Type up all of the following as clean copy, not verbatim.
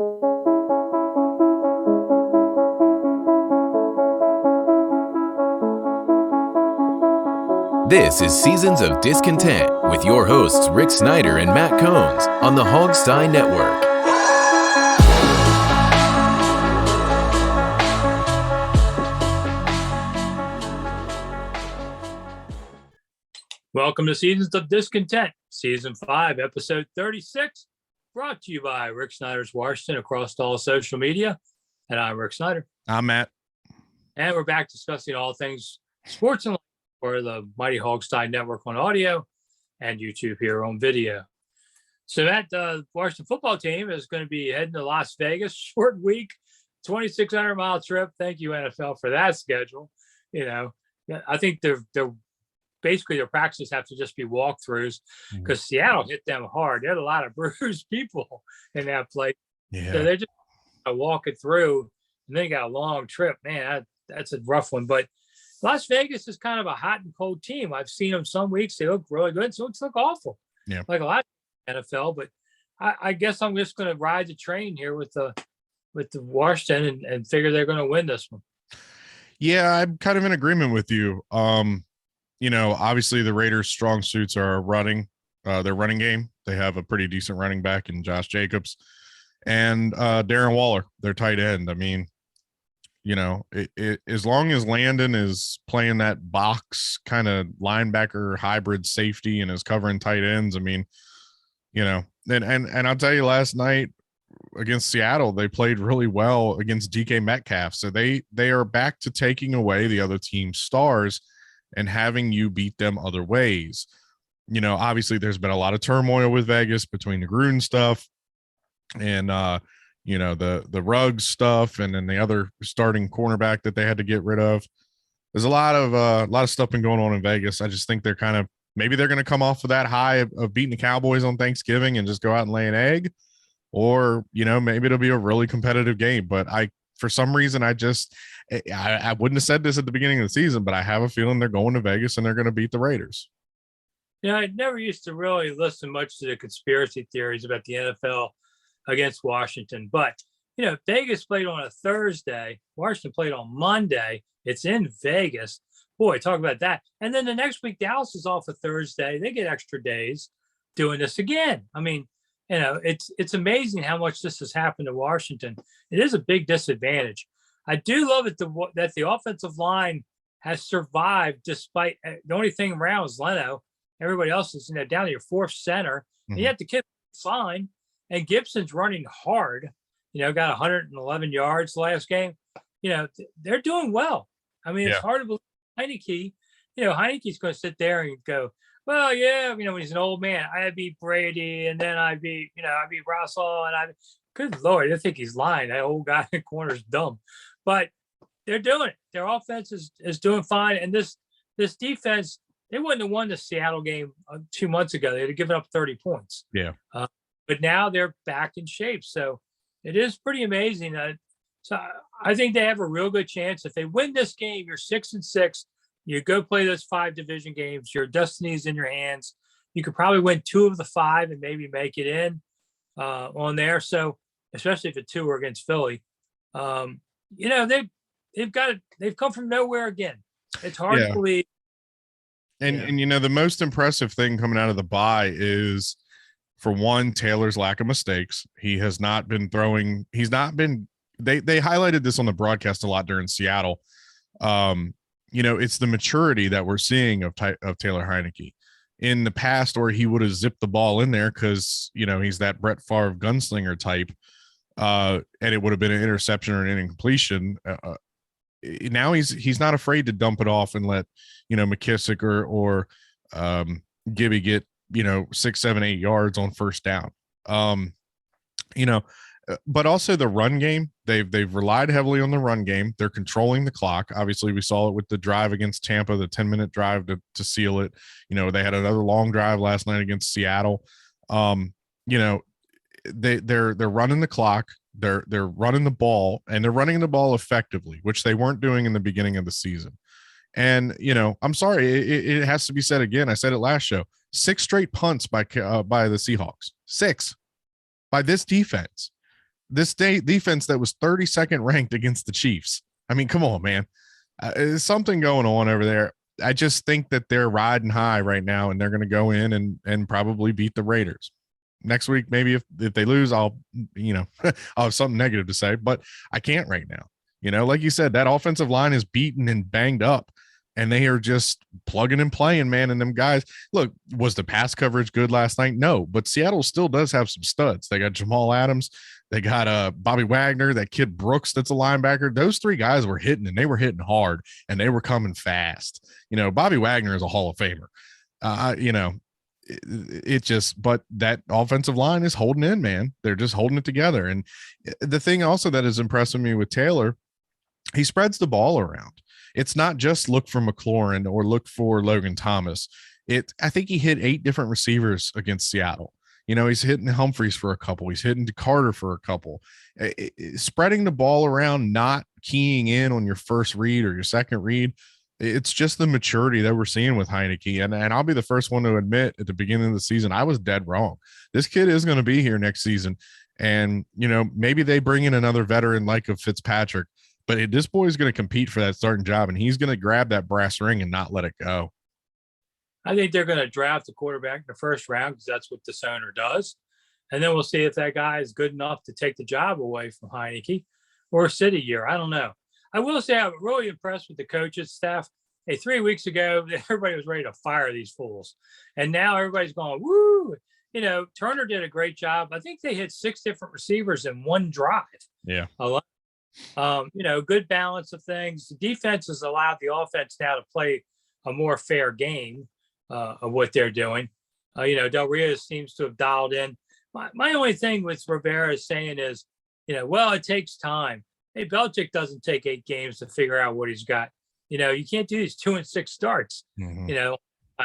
This is Seasons of Discontent with your hosts Rick Snyder and Matt Combs on the Hogstye Network. Welcome to Seasons of Discontent, Season 5, Episode 36, brought to you by Rick Snyder's Washington across all social media. And I'm Rick Snyder. I'm Matt. And we're back discussing all things sports and life for the Mighty Hogstye Network on audio and YouTube here on video. So Matt, the Washington football team is going to be heading to Las Vegas, short week, 2,600-mile trip. Thank you, NFL, for that schedule. You know, I think they're basically their practices have to just be walkthroughs because Seattle hit them hard. They had a lot of bruised people in that place. Yeah. So they're just walking through, and then you got a long trip. Man, that's a rough one. But Las Vegas is kind of a hot and cold team. I've seen them some weeks. They look really good. Some weeks look awful. Yeah. Like a lot of NFL. But I guess I'm just going to ride the train here with the Washington and figure they're going to win this one. Yeah, I'm kind of in agreement with you. You know, obviously the Raiders' strong suits are their running game. They have a pretty decent running back in Josh Jacobs and Darren Waller, their tight end. I mean, you know, as long as Landon is playing that box kind of linebacker hybrid safety and is covering tight ends, I mean, you know, and I'll tell you, last night against Seattle, they played really well against DK Metcalf. So they are back to taking away the other team's stars and having you beat them other ways. You know, obviously there's been a lot of turmoil with Vegas between the Gruden stuff and, you know, the Ruggs stuff, and then the other starting cornerback that they had to get rid of. There's a lot of stuff been going on in Vegas. I just think maybe they're going to come off of that high of beating the Cowboys on Thanksgiving and just go out and lay an egg, or, you know, maybe it'll be a really competitive game. But for some reason, I wouldn't have said this at the beginning of the season, but I have a feeling they're going to Vegas and they're going to beat the Raiders. Yeah, I never used to really listen much to the conspiracy theories about the NFL against Washington. But, you know, Vegas played on a Thursday. Washington played on Monday. It's in Vegas. Boy, talk about that. And then the next week, Dallas is off a Thursday. They get extra days doing this again. I mean, you know, it's amazing how much this has happened to Washington. It is a big disadvantage. I do love it that the offensive line has survived despite the only thing around is Leno. Everybody else is, you know, down to your fourth center. And yet the kid fine. And Gibson's running hard. You know, got 111 yards last game. You know, they're doing well. I mean, It's hard to believe Heineke. You know, Heineke's going to sit there and go, well, yeah, you know, when he's an old man, I beat Brady, and then I beat Russell, and good Lord, I think he's lying. That old guy in the corner is dumb. But they're doing it. Their offense is doing fine. And this defense, they wouldn't have won the Seattle game 2 months ago. They'd have given up 30 points. Yeah. But now they're back in shape. So it is pretty amazing. So I think they have a real good chance. If they win this game, you're 6-6. You go play those 5 division games. Your destiny is in your hands. You could probably win 2 of the 5 and maybe make it in on there. So especially if the 2 are against Philly, you know, they've come from nowhere again. It's hard to believe. And you know, the most impressive thing coming out of the bye is, for one, Taylor's lack of mistakes. He has not been throwing. He's not been. They highlighted this on the broadcast a lot during Seattle. You know, it's the maturity that we're seeing of Taylor Heineke. In the past, where he would have zipped the ball in there because, you know, he's that Brett Favre gunslinger type, and it would have been an interception or an incompletion. Now he's not afraid to dump it off and let, you know, McKissick or Gibby get, you know, 6, 7, 8 yards on first down. You know, but also the run game. They've relied heavily on the run game. They're controlling the clock. Obviously, we saw it with the drive against Tampa, the 10-minute drive to seal it. You know, they had another long drive last night against Seattle. You know, they're running the clock. They're running the ball, and they're running the ball effectively, which they weren't doing in the beginning of the season. And, you know, I'm sorry, it has to be said again. I said it last show. 6 straight punts by the Seahawks. 6 by this defense. this day defense that was 32nd ranked against the Chiefs. I mean, come on, man. There's something going on over there. I just think that they're riding high right now, and they're going to go in and probably beat the Raiders. Next week, maybe if they lose, I'll have something negative to say, but I can't right now. Like you said, that offensive line is beaten and banged up, and they are just plugging and playing, man. And them guys, look, was the pass coverage good last night? No, but Seattle still does have some studs. They got Jamal Adams. They got Bobby Wagner, that kid Brooks that's a linebacker. Those three guys were hitting, and they were hitting hard, and they were coming fast. Bobby Wagner is a Hall of Famer. But that offensive line is holding in, man. They're just holding it together. And the thing also that is impressing me with Taylor, he spreads the ball around. It's not just look for McLaurin or look for Logan Thomas. I think he hit 8 different receivers against Seattle. He's hitting Humphreys for a couple. He's hitting Carter for a couple. Spreading the ball around, not keying in on your first read or your second read. It's just the maturity that we're seeing with Heineke. And I'll be the first one to admit at the beginning of the season, I was dead wrong. This kid is going to be here next season. And, maybe they bring in another veteran like a Fitzpatrick, but this boy is going to compete for that starting job, and he's going to grab that brass ring and not let it go. I think they're going to draft a quarterback in the first round because that's what this owner does. And then we'll see if that guy is good enough to take the job away from Heineke or sit a year. I don't know. I will say I'm really impressed with the coaches staff. Hey, 3 weeks ago, everybody was ready to fire these fools. And now everybody's going, woo. Turner did a great job. I think they hit 6 different receivers in one drive. Yeah. Good balance of things. The defense has allowed the offense now to play a more fair game of what they're doing. Del Rio seems to have dialed in. My only thing with Rivera is saying is, it takes time. Hey, Belichick doesn't take 8 games to figure out what he's got. You can't do these 2-6 starts, kind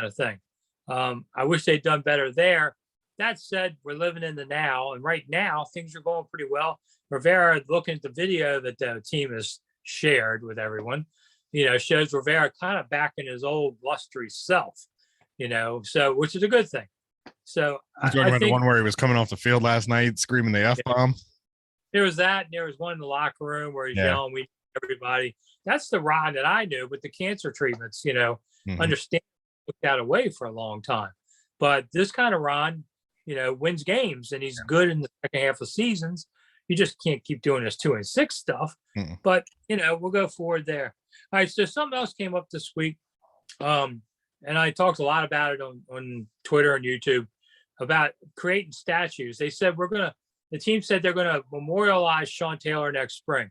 of thing. I wish they'd done better there. That said, we're living in the now, and right now things are going pretty well. Rivera, looking at the video that the team has shared with everyone, shows Rivera kind of back in his old blustery self, so which is a good thing. So I'm talking about the one where he was coming off the field last night screaming the F-bomb. There was that, and there was one in the locker room where he's yelling, "We everybody." That's the Ron that I knew with the cancer treatments, understand took that away for a long time. But this kind of Ron, wins games, and he's good in the second half of seasons. You just can't keep doing this 2-6 stuff. But, we'll go forward there. All right, so something else came up this week. And I talked a lot about it on Twitter and YouTube about creating statues. They said the team said they're going to memorialize Sean Taylor next spring.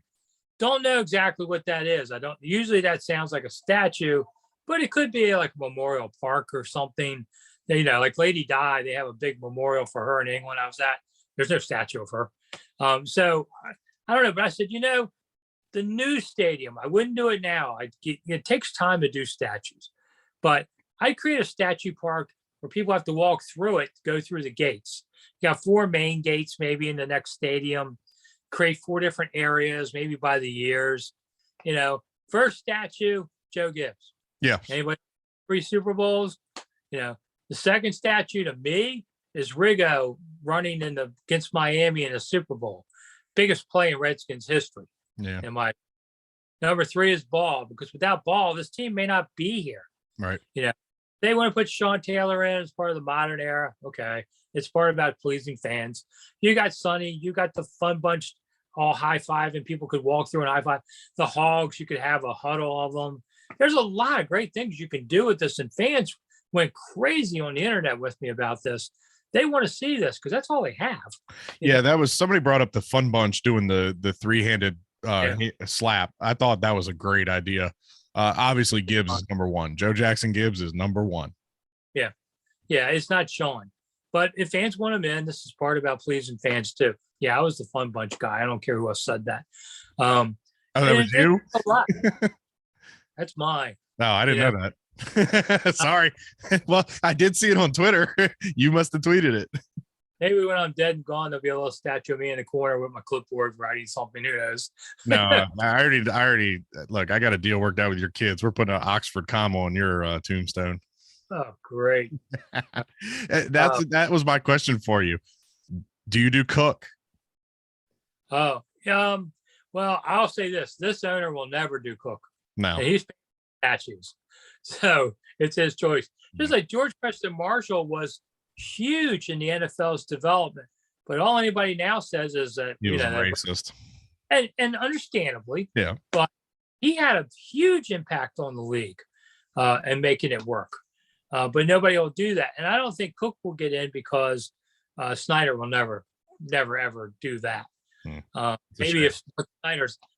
Don't know exactly what that is. Usually that sounds like a statue, but it could be like a memorial park or something. Like Lady Di, they have a big memorial for her in England. There's no statue of her. So I don't know, but I said, the new stadium, I wouldn't do it now. It takes time to do statues, but I'd create a statue park where people have to walk through it, go through the gates. You got 4 main gates, maybe in the next stadium, create 4 different areas, maybe by the years. First statue, Joe Gibbs. Yeah. Anybody 3 Super Bowls? The second statue to me is Rigo running against Miami in a Super Bowl. Biggest play in Redskins history. Yeah. Number 3 is Ball, because without Ball, this team may not be here. Right. They want to put Sean Taylor in as part of the modern era. Okay. It's part about pleasing fans. You got Sonny, you got the fun bunch all high five, and people could walk through and high five. The Hogs, you could have a huddle of them. There's a lot of great things you can do with this, and fans went crazy on the internet with me about this. They want to see this because that's all they have. That was somebody brought up the fun bunch doing the 3-handed slap. I thought that was a great idea. Obviously Gibbs is number 1. Joe Jackson Gibbs is number 1. Yeah, it's not Sean. But if fans want him in, this is part about pleasing fans too. Yeah, I was the fun bunch guy. I don't care who else said that. That was you? That's mine. No, I didn't know that. Sorry. Well, I did see it on Twitter. You must have tweeted it. Maybe when I'm dead and gone, there'll be a little statue of me in the corner with my clipboard writing something. Who knows? No, I already look, I got a deal worked out with your kids. We're putting an Oxford comma on your tombstone. Oh, great. That was my question for you. Do you do cook? Oh, well, I'll say this: this owner will never do Cook, No. and he's paying statues, so it's his choice. Just like George Preston Marshall was huge in the NFL's development, but all anybody now says is that He was racist, and understandably, yeah. But he had a huge impact on the league and making it work. But nobody will do that, and I don't think Cook will get in because Snyder will never ever do that. Maybe if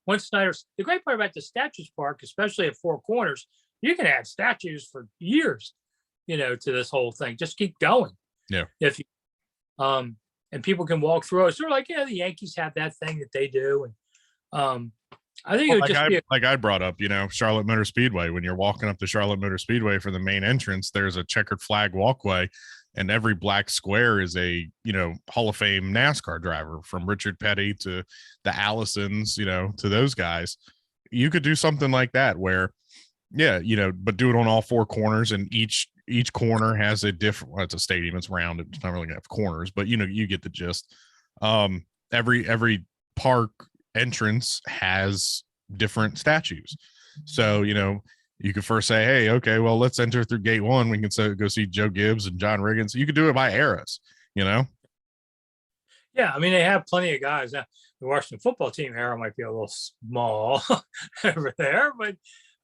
once Snyder's the great part about the statues park, especially at Four Corners, you can add statues for years, to this whole thing. Just keep going. Yeah. If you, and people can walk through it. Sort of like, the Yankees have that thing that they do. And I think it would just be like I brought up, Charlotte Motor Speedway. When you're walking up the Charlotte Motor Speedway for the main entrance, there's a checkered flag walkway, and every black square is a, Hall of Fame NASCAR driver, from Richard Petty to the Allisons, to those guys. You could do something like that where, but do it on all four corners, and each corner has a different, well, it's a stadium, it's round, it's not really gonna have corners, but you get the gist. Every park entrance has different statues. So, you could first say, hey, okay, well, let's enter through gate 1. We can go see Joe Gibbs and John Riggins. You could do it by eras, Yeah, I mean, they have plenty of guys. Now, the Washington football team era might be a little small over there, but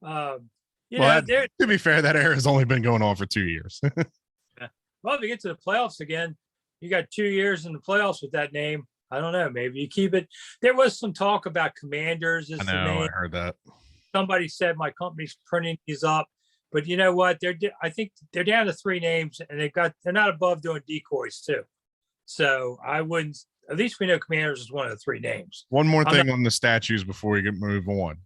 to be fair, that era has only been going on for 2 years. Well, if you get to the playoffs again, you got 2 years in the playoffs with that name. I don't know. Maybe you keep it. There was some talk about Commanders. I know. I heard that. Somebody said my company's printing these up, but you know what? I think they're down to 3 names, and they're not above doing decoys too. So I wouldn't. At least we know Commanders is one of the 3 names. One more thing on the statues before we move on.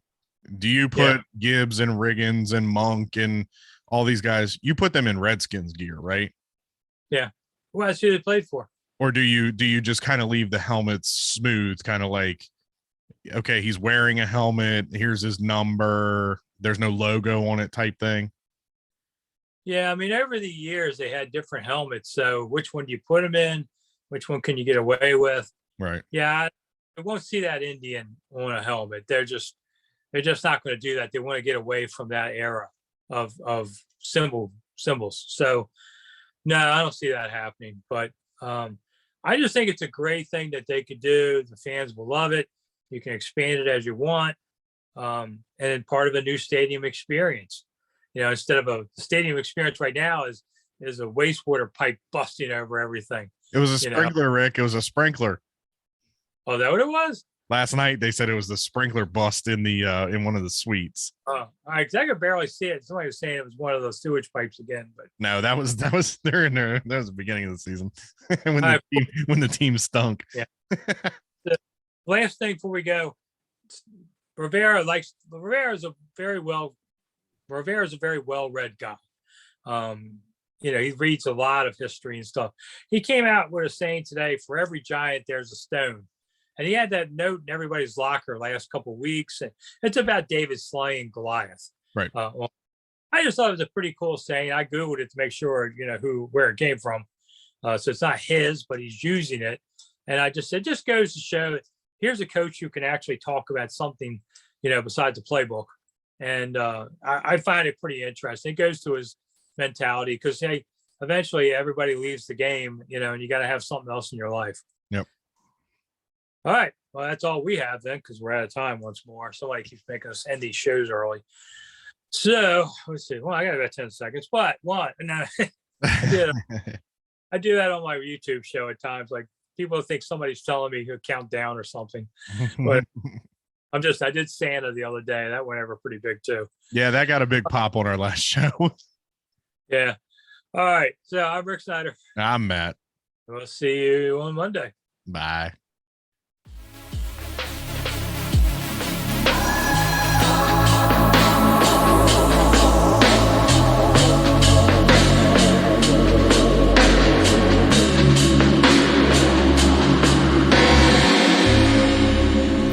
Do you put Gibbs and Riggins and Monk and all these guys? You put them in Redskins gear, right? Yeah. Well, that's who they played for. Or do you just kind of leave the helmets smooth, kind of like, okay, he's wearing a helmet, here's his number, there's no logo on it type thing? Yeah, I mean, over the years they had different helmets. So which one do you put them in? Which one can you get away with? Right. Yeah, I won't see that Indian on a helmet. They're just not going to do that. They want to get away from that era of symbols. So no, I don't see that happening. But I just think it's a great thing that they could do. The fans will love it. You can expand it as you want. And part of a new stadium experience. Instead of a stadium experience right now is a wastewater pipe busting over everything. It was a sprinkler, Rick. It was a sprinkler. Oh, is that what it was? Last night they said it was the sprinkler bust in the in one of the suites. Oh, I could barely see it. Somebody was saying it was one of those sewage pipes again, but no, that was they're in there. That was the beginning of the season when the team stunk. Yeah. The last thing before we go, Rivera is a very well read guy. He reads a lot of history and stuff. He came out with a saying today: for every giant, there's a stone. And he had that note in everybody's locker last couple of weeks. And it's about David slaying Goliath. Right. I just thought it was a pretty cool saying. I Googled it to make sure, where it came from. So it's not his, but he's using it. And I just said, just goes to show that here's a coach who can actually talk about something, besides the playbook. And I find it pretty interesting. It goes to his mentality because, hey, eventually everybody leaves the game, and you got to have something else in your life. Yep. All right. Well, that's all we have then, because we're out of time once more. Somebody keeps making us end these shows early. So let's see. Well, I got about 10 seconds, but what? No, I do that on my YouTube show at times. Like people think somebody's telling me to count down or something, but I did Santa the other day. That went over pretty big too. Yeah, that got a big pop on our last show. Yeah. All right. So I'm Rick Snyder. I'm Matt. We'll see you on Monday. Bye.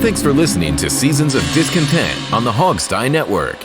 Thanks for listening to Seasons of Discontent on the Hogstye Network.